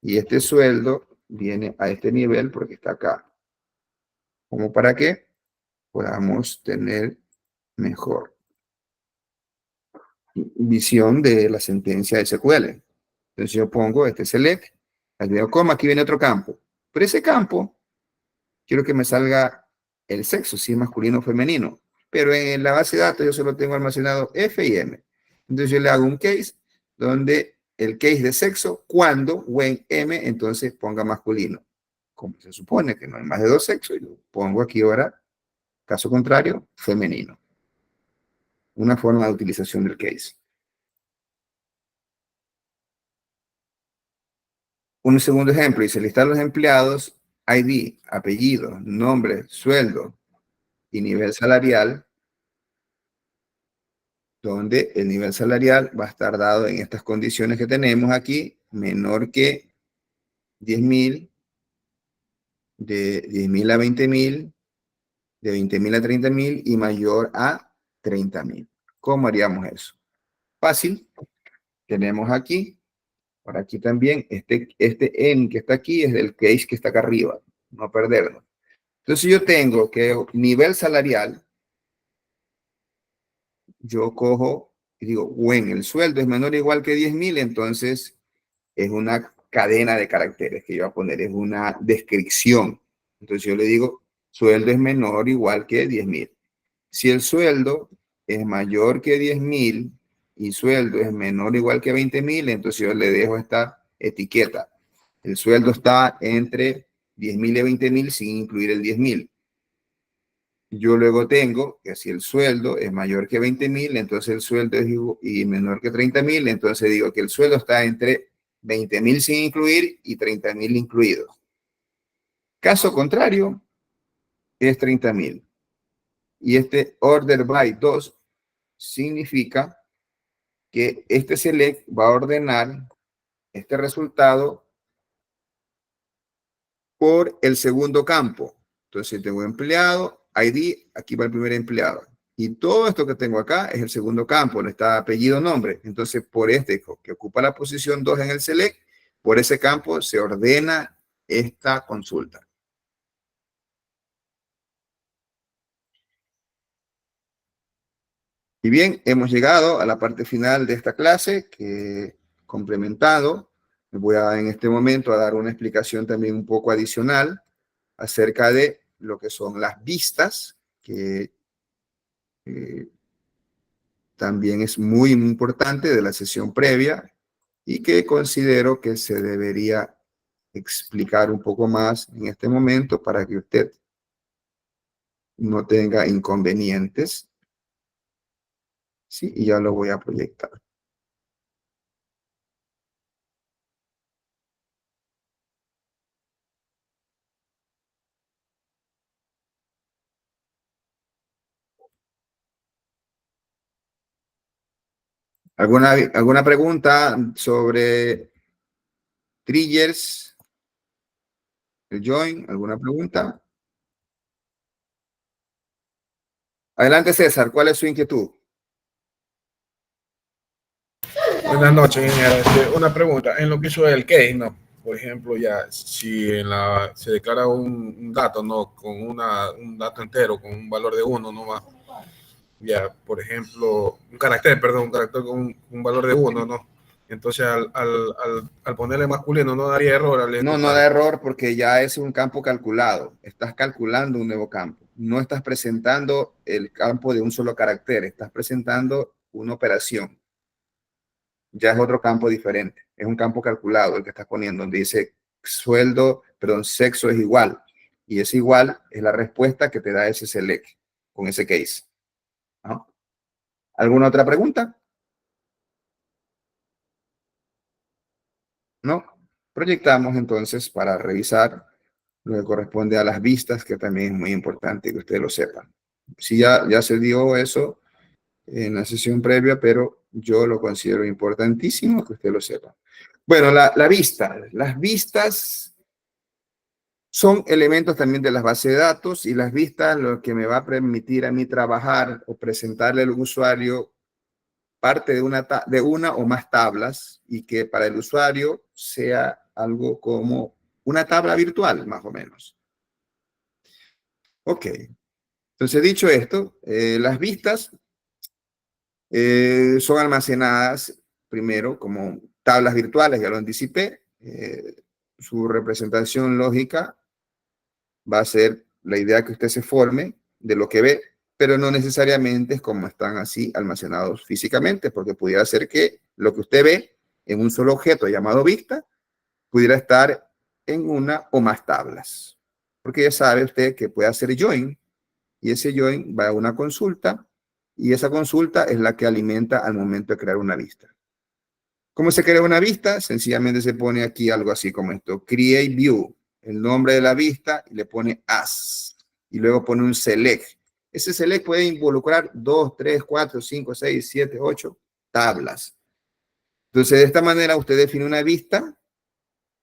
Y este sueldo viene a este nivel porque está acá. ¿Cómo para qué? Podamos tener mejor visión de la sentencia de SQL. Entonces yo pongo este select, aquí veo coma, aquí viene otro campo. Pero ese campo, quiero que me salga el sexo, si es masculino o femenino. Pero en la base de datos yo solo tengo almacenado F y M. Entonces yo le hago un case donde el case de sexo, cuando, when M, entonces ponga masculino. Como se supone que no hay más de dos sexos, yo pongo aquí ahora, caso contrario, femenino. Una forma de utilización del case. Un segundo ejemplo, dice listar los empleados, ID, apellido, nombre, sueldo y nivel salarial, donde el nivel salarial va a estar dado en estas condiciones que tenemos aquí, menor que 10.000, de 10.000 a 20.000, de 20.000 a 30.000 y mayor a 30.000. ¿Cómo haríamos eso? Fácil. Tenemos aquí, por aquí también, este en que está aquí es del case que está acá arriba, no perderlo. Entonces yo tengo que nivel salarial, yo cojo y digo, bueno, el sueldo es menor o igual que 10.000, entonces es una cadena de caracteres que yo voy a poner, es una descripción. Entonces yo le digo, sueldo es menor o igual que 10.000. Si el sueldo es mayor que 10.000 y sueldo es menor o igual que 20.000, entonces yo le dejo esta etiqueta. El sueldo está entre 10.000 y 20.000 sin incluir el 10.000. Yo luego tengo que si el sueldo es mayor que 20.000, entonces el sueldo es y menor que 30.000, entonces digo que el sueldo está entre 20.000 sin incluir y 30.000 incluidos. Caso contrario, es 30.000. Y este order by 2 significa que este select va a ordenar este resultado por el segundo campo. Entonces tengo empleado, ID, aquí va el primer empleado. Y todo esto que tengo acá es el segundo campo, no está apellido, nombre. Entonces, por este que ocupa la posición 2 en el select, por ese campo se ordena esta consulta. Y bien, hemos llegado a la parte final de esta clase que, complementado, me voy a en este momento a dar una explicación también un poco adicional acerca de lo que son las vistas, que también es muy importante de la sesión previa y que considero que se debería explicar un poco más en este momento para que usted no tenga inconvenientes. Sí, y ya lo voy a proyectar. ¿Alguna pregunta sobre triggers, el join? ¿Alguna pregunta? Adelante, César. ¿Cuál es su inquietud? Buenas noches, ingeniero. Una pregunta. En lo que hizo el case, ¿no? Por ejemplo, ya si se declara un dato, ¿no? Con un dato entero, con un valor de 1 nomás. Ya, por ejemplo, un carácter con un valor de 1, ¿no? Entonces, al ponerle masculino, ¿no daría error al No, no ejecutar? da error porque ya es un campo calculado. Estás calculando un nuevo campo. No estás presentando el campo de un solo carácter. Estás presentando una operación. Ya es otro campo diferente. Es un campo calculado el que estás poniendo, donde dice sueldo, perdón, sexo es igual. Y es igual, es la respuesta que te da ese select con ese case. ¿No? ¿Alguna otra pregunta? ¿No? Proyectamos entonces para revisar lo que corresponde a las vistas, que también es muy importante que ustedes lo sepan. Si ya se dio eso en la sesión previa, pero yo lo considero importantísimo que usted lo sepa. Bueno, la vista. Las vistas son elementos también de las bases de datos y las vistas lo que me va a permitir a mí trabajar o presentarle al usuario parte de una o más tablas y que para el usuario sea algo como una tabla virtual, más o menos. Ok. Entonces, dicho esto, las vistas son almacenadas primero como tablas virtuales, ya lo anticipé. Su representación lógica va a ser la idea que usted se forme de lo que ve, pero no necesariamente es como están así almacenados físicamente, porque pudiera ser que lo que usted ve en un solo objeto llamado vista pudiera estar en una o más tablas. Porque ya sabe usted que puede hacer join, y ese join va a una consulta, y esa consulta es la que alimenta al momento de crear una vista. ¿Cómo se crea una vista? Sencillamente se pone aquí algo así como esto, create view, el nombre de la vista, y le pone as, y luego pone un select. Ese select puede involucrar 2, 3, 4, 5, 6, 7, 8 tablas. Entonces, de esta manera usted define una vista,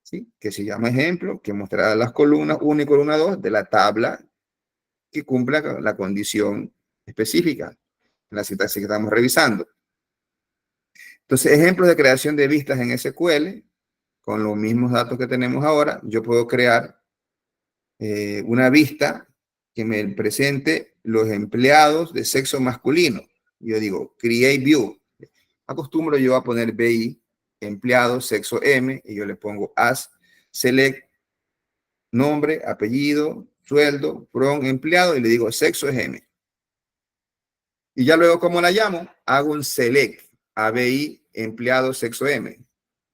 ¿sí?, que se llama ejemplo, que mostrará las columnas 1 y columna 2 de la tabla que cumpla la condición específica en la sintaxis que estamos revisando. Entonces, ejemplos de creación de vistas en SQL, con los mismos datos que tenemos ahora, yo puedo crear una vista que me presente los empleados de sexo masculino. Yo digo, create view. Acostumbro yo a poner BI, empleado, sexo M, y yo le pongo as, select, nombre, apellido, sueldo, from, empleado, y le digo, sexo es M. Y ya luego, ¿cómo la llamo? Hago un select, ABI, empleado, sexo M.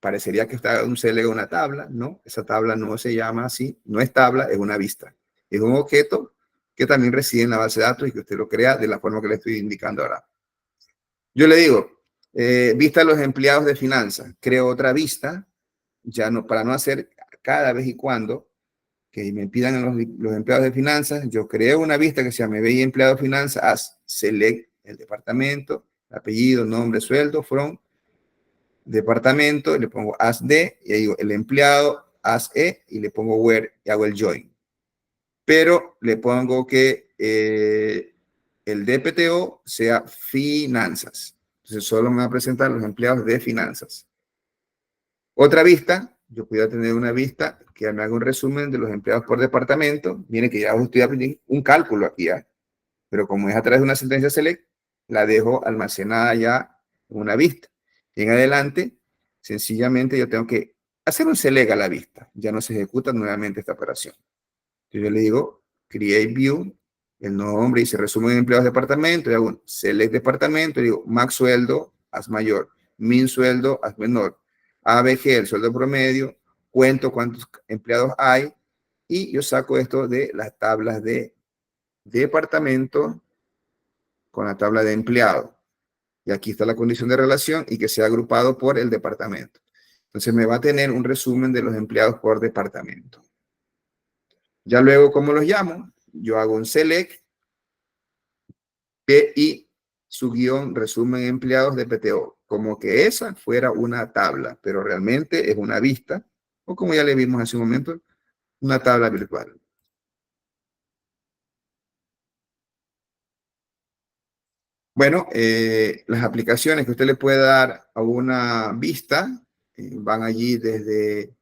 Parecería que está un select de una tabla, ¿no? Esa tabla no se llama así, no es tabla, es una vista. Es un objeto que también reside en la base de datos y que usted lo crea de la forma que le estoy indicando ahora. Yo le digo, vista a los empleados de finanzas. Creo otra vista, ya no, para no hacer cada vez y cuando que me pidan los empleados de finanzas, yo creo una vista que se llama BI empleado de finanzas, as select el departamento, apellido, nombre, sueldo, from, departamento, y le pongo as D, y ahí digo el empleado, as E, y le pongo where, y hago el join. Pero le pongo que el DPTO sea finanzas. Entonces solo me va a presentar los empleados de finanzas. Otra vista, yo pudiera tener una vista que me haga un resumen de los empleados por departamento. Miren que ya estoy aprendiendo un cálculo aquí, ¿eh? Pero como es a través de una sentencia select, la dejo almacenada ya en una vista. Y en adelante, sencillamente yo tengo que hacer un select a la vista. Ya no se ejecuta nuevamente esta operación. Entonces yo le digo, create view, el nombre y se resumen en empleados de departamento, y hago un select departamento, y digo, max sueldo, haz mayor, min sueldo, haz menor. ABG, el sueldo promedio, cuento cuántos empleados hay, y yo saco esto de las tablas de departamento con la tabla de empleado. Y aquí está la condición de relación y que sea agrupado por el departamento. Entonces me va a tener un resumen de los empleados por departamento. Ya luego, ¿cómo los llamo? Yo hago un select y su guión resumen empleados de PTO, como que esa fuera una tabla, pero realmente es una vista, o como ya le vimos hace un momento, una tabla virtual. Bueno, las aplicaciones que usted le puede dar a una vista van allí desde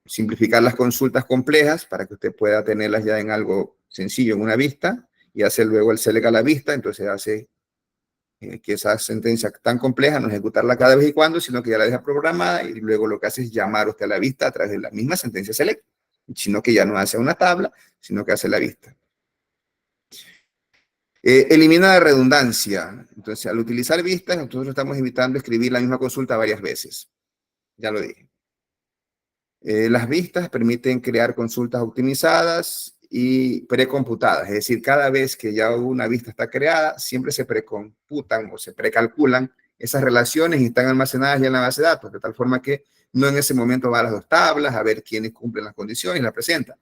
simplificar las consultas complejas para que usted pueda tenerlas ya en algo sencillo, en una vista, y hace luego el select a la vista, entonces hace que esa sentencia tan compleja no ejecutarla cada vez y cuando, sino que ya la deja programada y luego lo que hace es llamar usted a la vista a través de la misma sentencia select, sino que ya no hace una tabla, sino que hace la vista. Elimina la redundancia. Entonces, al utilizar vistas, nosotros estamos evitando escribir la misma consulta varias veces. Ya lo dije. Las vistas permiten crear consultas optimizadas y precomputadas. Es decir, cada vez que ya una vista está creada, siempre se precomputan o se precalculan esas relaciones y están almacenadas ya en la base de datos, de tal forma que no en ese momento va a las dos tablas a ver quiénes cumplen las condiciones y las presenta,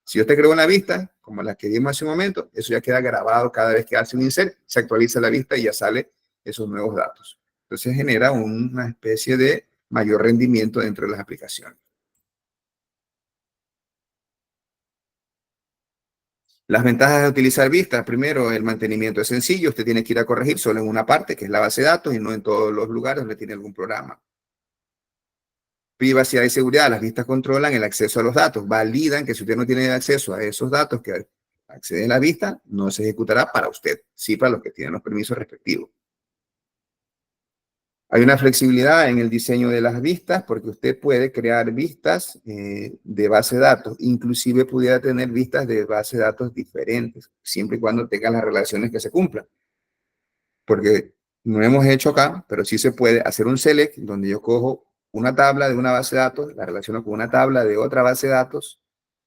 Si usted creó una vista, como la que vimos hace un momento, eso ya queda grabado cada vez que hace un insert, se actualiza la vista y ya sale esos nuevos datos. Entonces genera una especie de mayor rendimiento dentro de las aplicaciones. Las ventajas de utilizar vistas, primero, el mantenimiento es sencillo, usted tiene que ir a corregir solo en una parte, que es la base de datos, y no en todos los lugares donde tiene algún programa. Privacidad y seguridad, las vistas controlan el acceso a los datos, validan que si usted no tiene acceso a esos datos que acceden a la vista, no se ejecutará para usted, sí para los que tienen los permisos respectivos. Hay una flexibilidad en el diseño de las vistas porque usted puede crear vistas de base de datos. Inclusive pudiera tener vistas de base de datos diferentes, siempre y cuando tengan las relaciones que se cumplan. Porque no hemos hecho acá, pero sí se puede hacer un select donde yo cojo una tabla de una base de datos, la relaciono con una tabla de otra base de datos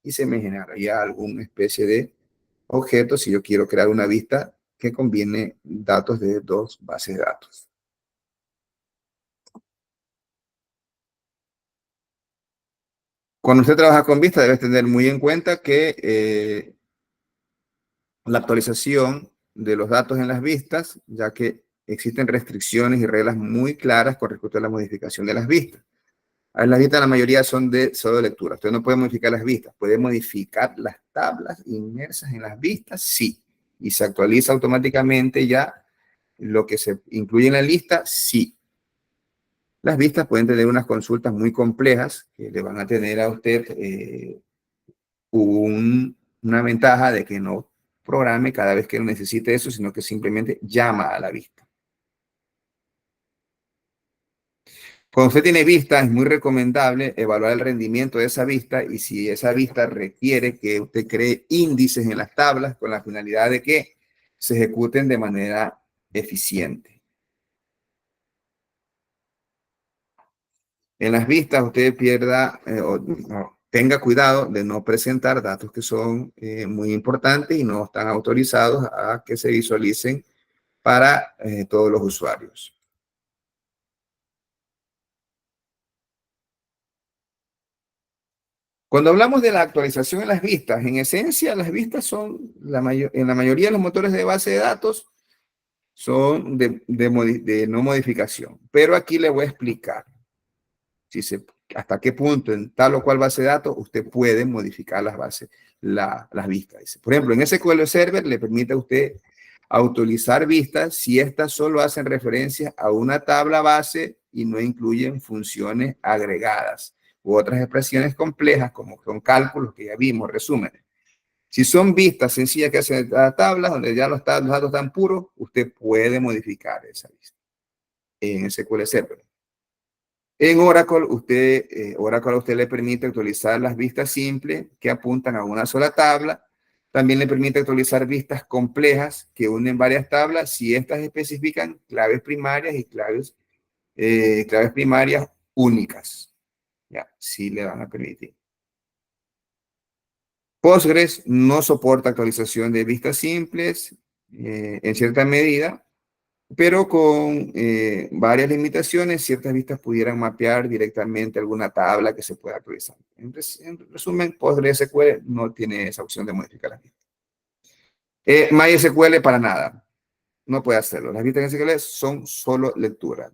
y se me generaría alguna especie de objeto si yo quiero crear una vista que combine datos de dos bases de datos. Cuando usted trabaja con vista, debe tener muy en cuenta que la actualización de los datos en las vistas, ya que existen restricciones y reglas muy claras con respecto a la modificación de las vistas. En las vistas la mayoría son de solo lectura. Usted no puede modificar las vistas. ¿Puede modificar las tablas inmersas en las vistas? Sí. ¿Y se actualiza automáticamente ya lo que se incluye en la lista? Sí. Las vistas pueden tener unas consultas muy complejas que le van a tener a usted una ventaja de que no programe cada vez que necesite eso, sino que simplemente llama a la vista. Cuando usted tiene vista, es muy recomendable evaluar el rendimiento de esa vista y si esa vista requiere que usted cree índices en las tablas con la finalidad de que se ejecuten de manera eficiente. En las vistas usted tenga cuidado de no presentar datos que son muy importantes y no están autorizados a que se visualicen para todos los usuarios. Cuando hablamos de la actualización en las vistas, en esencia las vistas son, en la mayoría de los motores de base de datos, son de no modificación. Pero aquí le voy a explicar hasta qué punto en tal o cual base de datos usted puede modificar las vistas. Por ejemplo, en SQL Server le permite a usted autorizar vistas si estas solo hacen referencia a una tabla base y no incluyen funciones agregadas u otras expresiones complejas como son cálculos que ya vimos, resúmenes. Si son vistas sencillas que hacen tablas donde ya los datos están puros, usted puede modificar esa vista en SQL Server. En Oracle, Oracle a usted le permite actualizar las vistas simples que apuntan a una sola tabla. También le permite actualizar vistas complejas que unen varias tablas si estas especifican claves primarias y claves primarias únicas. Ya, sí le van a permitir. Postgres no soporta actualización de vistas simples en cierta medida, pero con varias limitaciones, ciertas vistas pudieran mapear directamente alguna tabla que se pueda actualizar. En resumen, PostgreSQL no tiene esa opción de modificar las vistas. MySQL para nada, no puede hacerlo. Las vistas en SQL son solo lectura.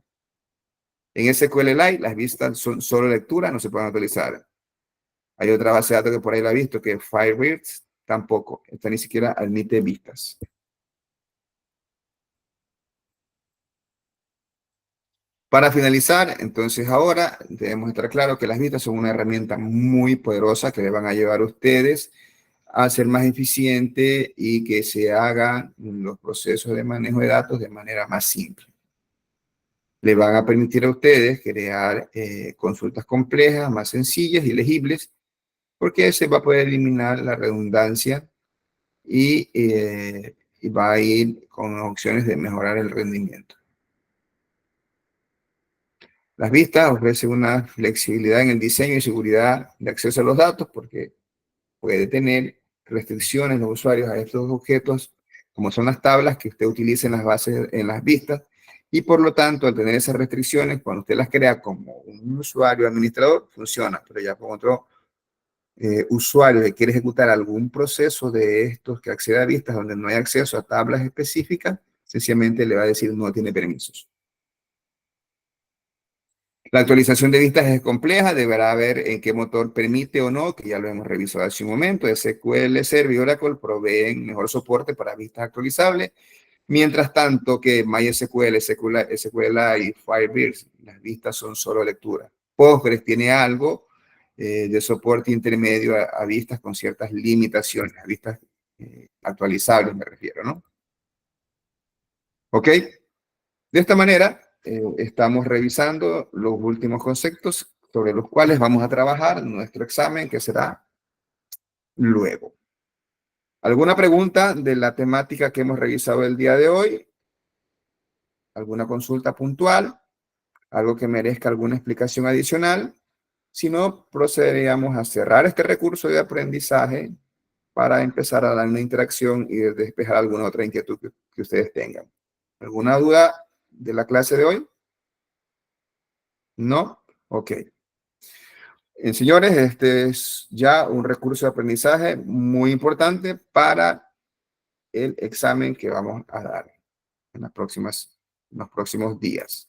En SQLite las vistas son solo lectura, no se pueden actualizar. Hay otra base de datos que por ahí la he visto, que es Firebird, tampoco. Esta ni siquiera admite vistas. Para finalizar, entonces ahora debemos estar claros que las vistas son una herramienta muy poderosa que le van a llevar a ustedes a ser más eficiente y que se hagan los procesos de manejo de datos de manera más simple. Le van a permitir a ustedes crear consultas complejas, más sencillas y legibles, porque se va a poder eliminar la redundancia y va a ir con opciones de mejorar el rendimiento. Las vistas ofrecen una flexibilidad en el diseño y seguridad de acceso a los datos porque puede tener restricciones los usuarios a estos objetos, como son las tablas que usted utiliza en las bases, en las vistas, y por lo tanto, al tener esas restricciones, cuando usted las crea como un usuario administrador, funciona, pero ya con otro usuario que quiere ejecutar algún proceso de estos que accede a vistas donde no hay acceso a tablas específicas, sencillamente le va a decir no tiene permisos. La actualización de vistas es compleja, deberá ver en qué motor permite o no, que ya lo hemos revisado hace un momento. SQL Server y Oracle proveen mejor soporte para vistas actualizables, mientras tanto que MySQL, SQLite y Firebase, las vistas son solo lectura. Postgres tiene algo de soporte intermedio a vistas con ciertas limitaciones, a vistas actualizables me refiero, ¿no? ¿Ok? De esta manera, estamos revisando los últimos conceptos sobre los cuales vamos a trabajar en nuestro examen, que será luego. ¿Alguna pregunta de la temática que hemos revisado el día de hoy? ¿Alguna consulta puntual? ¿Algo que merezca alguna explicación adicional? Si no, procederíamos a cerrar este recurso de aprendizaje para empezar a dar una interacción y despejar alguna otra inquietud que ustedes tengan. ¿Alguna duda de la clase de hoy? ¿No? Ok. Señores, este es ya un recurso de aprendizaje muy importante para el examen que vamos a dar en los próximos días.